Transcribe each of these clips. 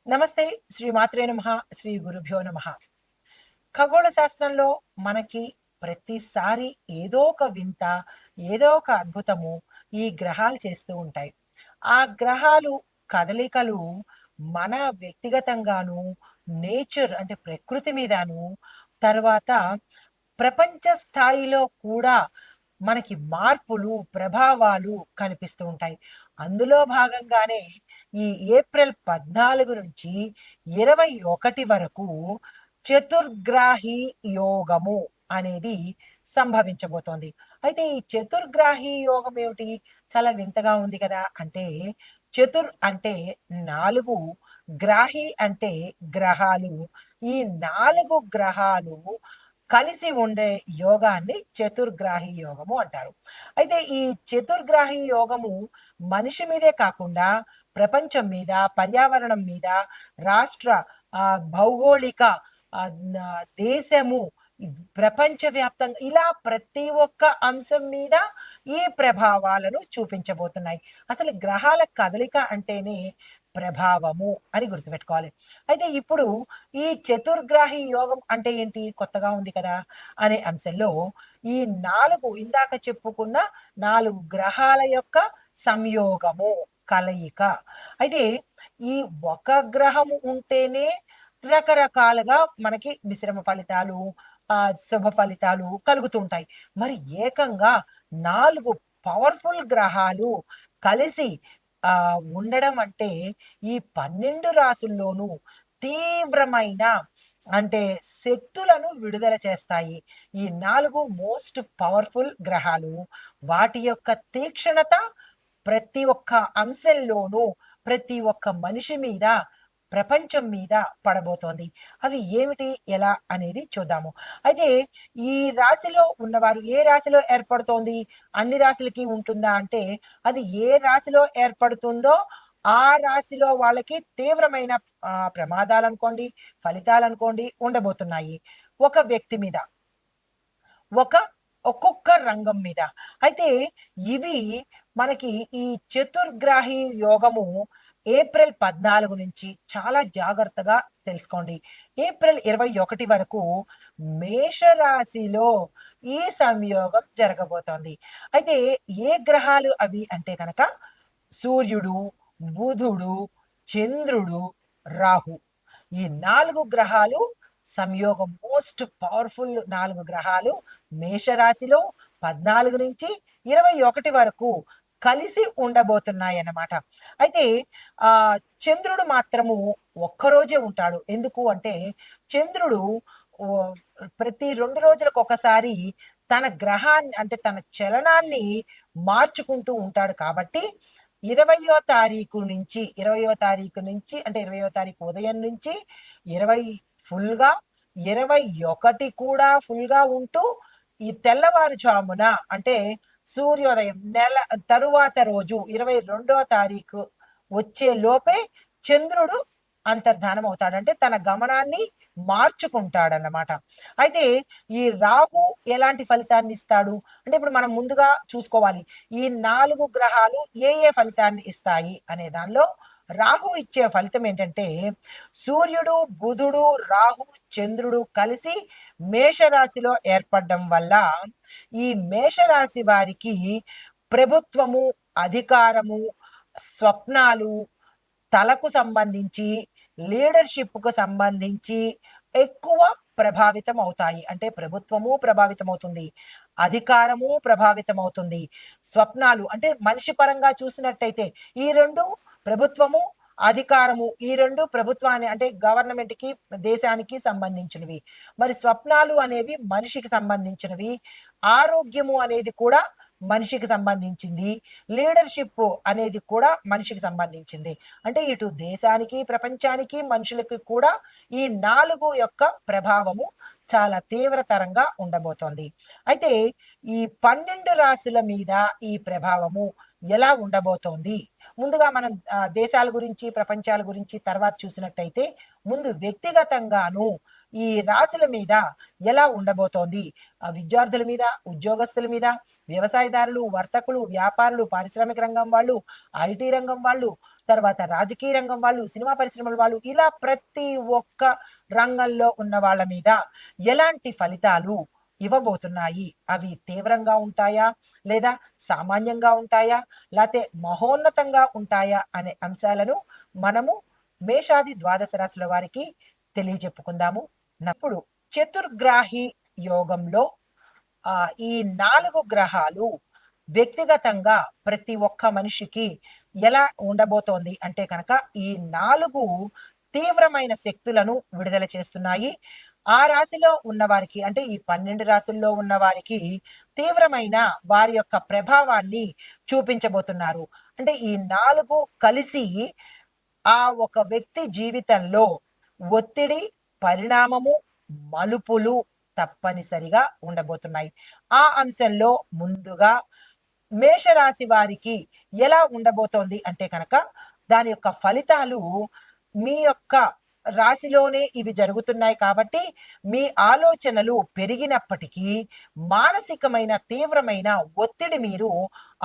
నమస్తే. శ్రీ మాత్రే నమః. శ్రీ గురుభ్యో నమః. ఖగోళ శాస్త్రంలో మనకి ప్రతిసారి ఏదో ఒక వింత, ఏదో ఒక అద్భుతము ఈ గ్రహాలు చేస్తూ ఉంటాయి. ఆ గ్రహాలు కదలికలు మన వ్యక్తిగతంగాను, నేచర్ అంటే ప్రకృతి మీదను, తర్వాత ప్రపంచ స్థాయిలో కూడా మనకి మార్పులు, ప్రభావాలు కనిపిస్తూ ఉంటాయి. అందులో భాగంగానే ఈ ఏప్రిల్ 14 నుంచి 21 వరకు చతుర్గ్రాహి యోగము అనేది సంభవించబోతోంది. అయితే ఈ చతుర్గ్రాహి యోగం ఏమిటి? చాలా వింతగా ఉంది కదా! అంటే చతుర్ అంటే 4, గ్రాహి అంటే గ్రహాలు. ఈ 4 గ్రహాలు కలిసి ఉండే యోగాన్ని చతుర్గ్రాహి యోగము అంటారు. అయితే ఈ చతుర్గ్రాహి యోగము మనిషి మీదే కాకుండా ప్రపంచం మీద, పర్యావరణం మీద, రాష్ట్ర భౌగోళిక దేశము, ప్రపంచవ్యాప్తంగా ఇలా ప్రతి ఒక్క అంశం మీద ఈ ప్రభావాలను చూపించబోతున్నాయి. అసలు గ్రహాల కదలిక అంటేనే ప్రభావము అని గుర్తుపెట్టుకోవాలి. అయితే ఇప్పుడు ఈ చతుర్గ్రాహి యోగం అంటే ఏంటి? కొత్తగా ఉంది కదా! అనే అంశంలో ఈ 4 ఇందాక చెప్పుకున్న 4 గ్రహాల యొక్క సంయోగము, కలయిక. అయితే ఈ ఒక గ్రహము ఉంటేనే రకరకాలుగా మనకి మిశ్రమ ఫలితాలు, శుభ ఫలితాలు కలుగుతూ ఉంటాయి. మరి ఏకంగా 4 పవర్‌ఫుల్ గ్రహాలు కలిసి ఉండడం అంటే ఈ 12 రాసుల్లోనూ తీవ్రమైన అంటే శక్తులను విడుదల చేస్తాయి. ఈ 4 మోస్ట్ పవర్‌ఫుల్ గ్రహాలు. వాటి యొక్క తీక్షణత ప్రతి ఒక్క అంశంలోనూ, ప్రతి ఒక్క మనిషి మీద, ప్రపంచం మీద పడబోతోంది. అవి ఏమిటి? ఎలా? అనేది చూద్దాము. అయితే ఈ రాశిలో ఉన్నవారు ఏ రాశిలో ఏర్పడుతోంది? అన్ని రాశులకి ఉంటుందా అంటే, అది ఏ రాశిలో ఏర్పడుతుందో ఆ రాశిలో వాళ్ళకి తీవ్రమైన ప్రమాదాలనుకోండి, ఫలితాలనుకోండి ఉండబోతున్నాయి. ఒక వ్యక్తి మీద, ఒక్కొక్క రంగం మీద. అయితే ఇవి మనకి ఈ చతుర్గ్రాహి యోగము ఏప్రిల్ 14 నుంచి చాలా జాగ్రత్తగా తెలుసుకోండి. ఏప్రిల్ 21 వరకు మేషరాశిలో ఈ సంయోగం జరగబోతోంది. అయితే ఏ గ్రహాలు అవి అంటే కనుక సూర్యుడు, బుధుడు, చంద్రుడు, రాహు. ఈ 4 గ్రహాలు సంయోగం, మోస్ట్ పవర్‌ఫుల్ 4 గ్రహాలు మేషరాశిలో 14 నుంచి 21 వరకు కలిసి ఉండబోతున్నాయన్నమాట. అయితే చంద్రుడు మాత్రము ఒక్కరోజే ఉంటాడు. ఎందుకు అంటే చంద్రుడు ఓహ్, ప్రతి 2 రోజులకొకసారి తన గ్రహాన్ని అంటే తన చలనాన్ని మార్చుకుంటూ ఉంటాడు కాబట్టి 20వ తారీఖు నుంచి అంటే 20వ తారీఖు ఉదయం నుంచి 20 ఫుల్‌గా, 21 కూడా ఫుల్‌గా ఉంటూ ఈ తెల్లవారుజామున అంటే సూర్యోదయం నెల తరువాత రోజు 22వ తారీఖు వచ్చే లోపే చంద్రుడు అంతర్ధానం అవుతాడు. అంటే తన గమనాన్ని మార్చుకుంటాడన్నమాట. అయితే ఈ రాహు ఎలాంటి ఫలితాన్ని ఇస్తాడు? అంటే ఇప్పుడు మనం ముందుగా చూసుకోవాలి. ఈ 4 గ్రహాలు ఏ ఏ ఫలితాన్ని ఇస్తాయి అనే దానిలో రాహు ఇచ్చే ఫలితం ఏంటంటే సూర్యుడు, బుధుడు, రాహు, చంద్రుడు కలిసి మేషరాశిలో ఏర్పడడం వల్ల ఈ మేషరాశి వారికి ప్రభుత్వము, అధికారము, స్వప్నాలు, తలకు సంబంధించి, లీడర్‌షిప్‌కు సంబంధించి ఎక్కువ ప్రభావితం అవుతాయి. అంటే ప్రభుత్వము ప్రభావితమవుతుంది. అధికారము ప్రభావితమవుతుంది. స్వప్నాలు అంటే మనిషి పరంగా చూసినట్టయితే ఈ 2 ప్రభుత్వము, అధికారము ఈ 2 ప్రభుత్వాన్ని అంటే గవర్నమెంట్‌కి, దేశానికి సంబంధించినవి. మరి స్వప్నాలు అనేవి మనిషికి సంబంధించినవి. ఆరోగ్యము అనేది కూడా మనిషికి సంబంధించింది. లీడర్‌షిప్ అనేది కూడా మనిషికి సంబంధించింది. అంటే ఇటు దేశానికి, ప్రపంచానికి, మనుషులకి కూడా ఈ 4 యొక్క ప్రభావము చాలా తీవ్రతరంగా ఉండబోతోంది. అయితే ఈ 12 రాశుల మీద ఈ ప్రభావము ఎలా ఉండబోతోంది? ముందుగా మనం దేశాల గురించి, ప్రపంచాల గురించి తర్వాత చూసినట్టయితే ముందు వ్యక్తిగతంగాను ఈ రాశుల మీద ఎలా ఉండబోతోంది? విద్యార్థుల మీద, ఉద్యోగస్తుల మీద, వ్యవసాయదారులు, వర్తకులు, వ్యాపారులు, పారిశ్రామిక రంగం వాళ్ళు, ఐటీ రంగం వాళ్ళు, తర్వాత రాజకీయ రంగం వాళ్ళు, సినిమా పరిశ్రమల వాళ్ళు, ఇలా ప్రతి ఒక్క రంగంలో ఉన్న వాళ్ళ మీద ఎలాంటి ఫలితాలు ఇవ్వబోతున్నాయి? అవి తీవ్రంగా ఉంటాయా? లేదా సామాన్యంగా ఉంటాయా? లేతే మహోన్నతంగా ఉంటాయా? అనే అంశాలను మనము మేషాది ద్వాదశ రాశుల వారికి తెలియజెప్పుకుందాము. నప్పుడు చతుర్గ్రాహి యోగంలో ఈ 4 గ్రహాలు వ్యక్తిగతంగా ప్రతి ఒక్క మనిషికి ఎలా ఉండబోతోంది అంటే కనుక, ఈ 4 తీవ్రమైన శక్తులను విడుదల చేస్తున్నాయి. ఆ రాశిలో ఉన్నవారికి అంటే ఈ 12 రాశుల్లో ఉన్నవారికి తీవ్రమైన వారి యొక్క ప్రభావాన్ని చూపించబోతున్నారు. అంటే ఈ 4 కలిసి ఆ ఒక వ్యక్తి జీవితంలో ఒత్తిడి, పరిణామము, మలుపులు తప్పనిసరిగా ఉండబోతున్నాయి. ఆ అంశంలో ముందుగా మేషరాశి వారికి ఎలా ఉండబోతోంది అంటే కనుక, దాని యొక్క ఫలితాలు మీ యొక్క రాశిలోనే ఇవి జరుగుతున్నాయి కాబట్టి మీ ఆలోచనలు పెరిగినప్పటికీ మానసికమైన తీవ్రమైన ఒత్తిడి మీరు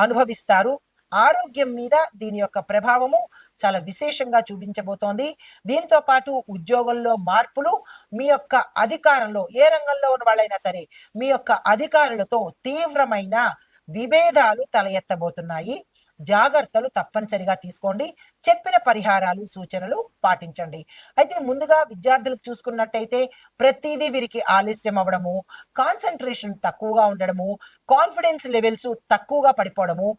అనుభవిస్తారు. ఆరోగ్యం మీద దీని యొక్క ప్రభావము చాలా విశేషంగా చూపించబోతోంది. దీనితో పాటు ఉద్యోగంలో మార్పులు, మీ యొక్క అధికారంలో ఏ రంగంలో ఉన్న వాళ్ళైనా సరే మీ యొక్క అధికారులతో తీవ్రమైన విభేదాలు తల ఎత్తబోతున్నాయి. జాగ్రత్తలు తప్పనిసరిగా తీసుకోండి. చెప్పిన పరిహారాలు, సూచనలు పాటించండి. అయితే ముందుగా విద్యార్థులకు చూసుకున్నట్టయితే ప్రతిదీ వీరికి ఆలస్యం అవ్వడము, కాన్సన్ట్రేషన్ తక్కువగా ఉండడము, కాన్ఫిడెన్స్ లెవెల్స్ తక్కువగా పడిపోవడము,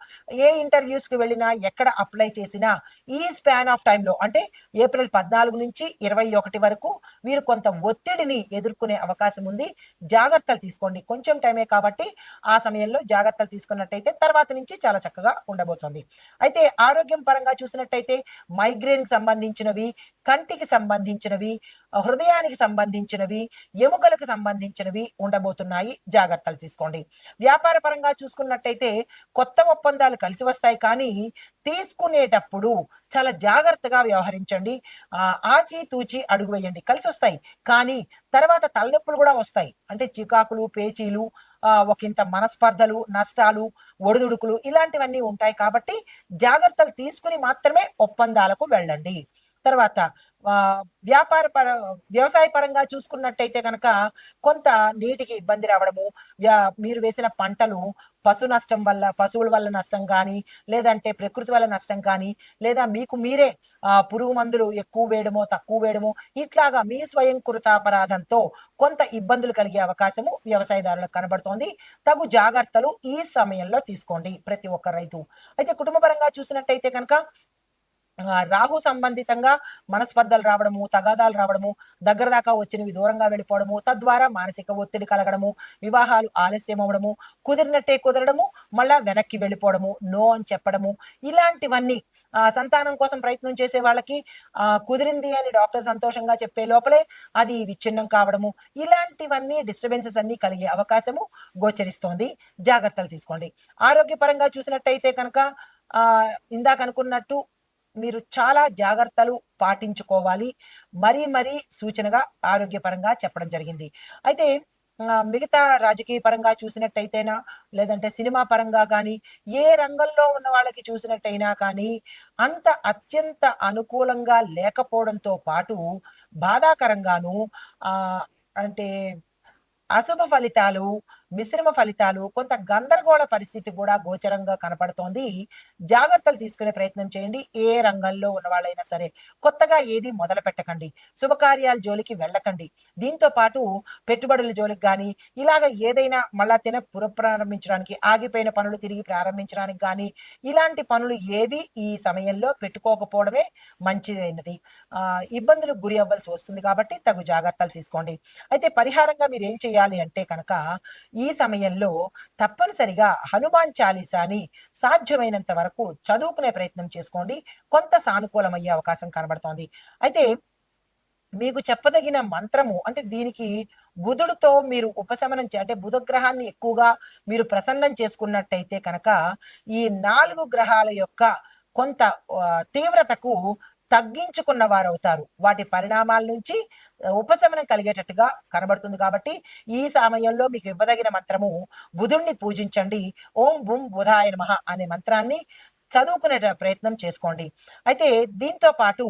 ఏ ఇంటర్వ్యూస్కి వెళ్ళినా ఎక్కడ అప్లై చేసినా ఈ స్పాన్ ఆఫ్ టైంలో అంటే ఏప్రిల్ 14 నుంచి 21 వరకు వీరు కొంత ఒత్తిడిని ఎదుర్కొనే అవకాశం ఉంది. జాగ్రత్తలు తీసుకోండి. కొంచెం టైమే కాబట్టి ఆ సమయంలో జాగ్రత్తలు తీసుకున్నట్టయితే తర్వాత నుంచి చాలా చక్కగా ఉండబోతోంది. అయితే ఆరోగ్యం పరంగా చూసినట్టయితే మైగ్రేన్ కి సంబంధించినవి, కంటికి సంబంధించినవి, హృదయానికి సంబంధించినవి, ఎముకలకు సంబంధించినవి ఉండబోతున్నాయి. జాగ్రత్తలు తీసుకోండి. వ్యాపార పరంగా చూసుకున్నట్టయితే కొత్త ఒప్పందాలు కలిసి వస్తాయి, కానీ తీసుకునేటప్పుడు చాలా జాగ్రత్తగా వ్యవహరించండి. ఆచితూచి అడుగు వేయండి. కలిసి వస్తాయి, కానీ తర్వాత తలనొప్పులు కూడా వస్తాయి. అంటే చికాకులు, పేచీలు, ఒకంత మనస్పర్ధలు, నష్టాలు, ఒడిదుడుకులు ఇలాంటివన్నీ ఉంటాయి కాబట్టి జాగ్రత్తలు తీసుకుని మాత్రమే ఒప్పందాలకు వెళ్ళండి. తర్వాత వ్యవసాయ పరంగా చూసుకున్నట్టయితే కనుక కొంత నీటికి ఇబ్బంది రావడము, మీరు వేసిన పంటలు పశువుల వల్ల నష్టం కానీ, లేదంటే ప్రకృతి వల్ల నష్టం కానీ, లేదా మీకు మీరే పురుగు మందులు ఎక్కువ వేయడమో తక్కువ వేయడమో, ఇట్లాగా మీ స్వయంకృతాపరాధంతో కొంత ఇబ్బందులు కలిగే అవకాశము వ్యవసాయదారులకు కనబడుతోంది. తగు జాగ్రత్తలు ఈ సమయంలో తీసుకోండి ప్రతి ఒక్క రైతు. అయితే కుటుంబ పరంగా చూసినట్టయితే కనుక రాహు సంబంధితంగా మనస్పర్ధలు రావడము, తగాదాలు రావడము, దగ్గర దాకా వచ్చినవి దూరంగా వెళ్ళిపోవడము, తద్వారా మానసిక ఒత్తిడి కలగడము, వివాహాలు ఆలస్యం అవ్వడము, కుదిరినట్టే కుదరడము, మళ్ళా వెనక్కి వెళ్ళిపోవడము, నో అని చెప్పడము, ఇలాంటివన్నీ సంతానం కోసం ప్రయత్నం చేసే వాళ్ళకి కుదిరింది అని డాక్టర్ సంతోషంగా చెప్పే లోపలే అది విచ్ఛిన్నం కావడము, ఇలాంటివన్నీ డిస్టర్బెన్సెస్ అన్ని కలిగే అవకాశము గోచరిస్తోంది. జాగ్రత్తలు తీసుకోండి. ఆరోగ్యపరంగా చూసినట్టయితే కనుక ఇందాక అనుకున్నట్టు మీరు చాలా జాగ్రత్తలు పాటించుకోవాలి. మరీ సూచనగా ఆరోగ్యపరంగా చెప్పడం జరిగింది. అయితే మిగతా రాజకీయ పరంగా చూసినట్టయితేనా, లేదంటే సినిమా పరంగా కానీ, ఏ రంగంలో ఉన్న వాళ్ళకి చూసినట్టయినా కానీ అంత అత్యంత అనుకూలంగా లేకపోవడంతో పాటు బాధాకరంగాను అంటే అశుభ ఫలితాలు, మిశ్రమ ఫలితాలు, కొంత గందరగోళ పరిస్థితి కూడా గోచరంగా కనపడుతోంది. జాగ్రత్తలు తీసుకునే ప్రయత్నం చేయండి. ఏ రంగంలో ఉన్న వాళ్ళైనా సరే కొత్తగా ఏది మొదలు పెట్టకండి. శుభకార్యాల జోలికి వెళ్ళకండి. దీంతో పాటు పెట్టుబడుల జోలికి కానీ, ఇలాగ ఏదైనా మళ్ళా పునఃప్రారంభించడానికి, ఆగిపోయిన పనులు తిరిగి ప్రారంభించడానికి కానీ, ఇలాంటి పనులు ఏవి ఈ సమయంలో పెట్టుకోకపోవడమే మంచిదైనది. ఇబ్బందులకు గురి అవ్వాల్సి వస్తుంది కాబట్టి తగు జాగ్రత్తలు తీసుకోండి. అయితే పరిహారంగా మీరు ఏం చేయాలి అంటే కనుక, ఈ సమయంలో తప్పనిసరిగా హనుమాన్ చాలీసాని సాధ్యమైనంత వరకు చదువుకునే ప్రయత్నం చేసుకోండి. కొంత సానుకూలమయ్యే అవకాశం కనబడుతోంది. అయితే మీకు చెప్పదగిన మంత్రము అంటే దీనికి బుధుడితో మీరు ఉపశమనం అంటే బుధగ్రహాన్ని ఎక్కువగా మీరు ప్రసన్నం చేసుకున్నట్టయితే కనుక ఈ 4 గ్రహాల యొక్క కొంత తీవ్రతకు తగ్గించుకున్న వారు అవుతారు. వాటి పరిణామాల నుంచి ఉపశమనం కలిగేటట్టుగా కనబడుతుంది. కాబట్టి ఈ సమయంలో మీకు ఇవ్వదగిన మంత్రము బుధుణ్ణి పూజించండి. ఓం బుం బుధాయ నమః అనే మంత్రాన్ని చదువుకునే ప్రయత్నం చేసుకోండి. అయితే దీంతో పాటు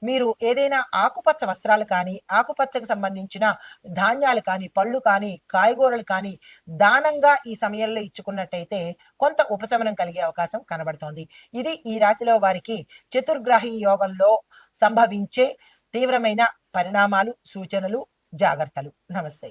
మీరు ఏదైనా ఆకుపచ్చ వస్త్రాలు కానీ, ఆకుపచ్చకు సంబంధించిన ధాన్యాలు కానీ, పళ్ళు కానీ, కాయగూరలు కానీ దానంగా ఈ సమయంలో ఇచ్చుకున్నట్టయితే కొంత ఉపశమనం కలిగే అవకాశం కనబడుతోంది. ఇది ఈ రాశిలో వారికి చతుర్గ్రహి యోగంలో సంభవించే తీవ్రమైన పరిణామాలు, సూచనలు, జాగ్రత్తలు. నమస్తే.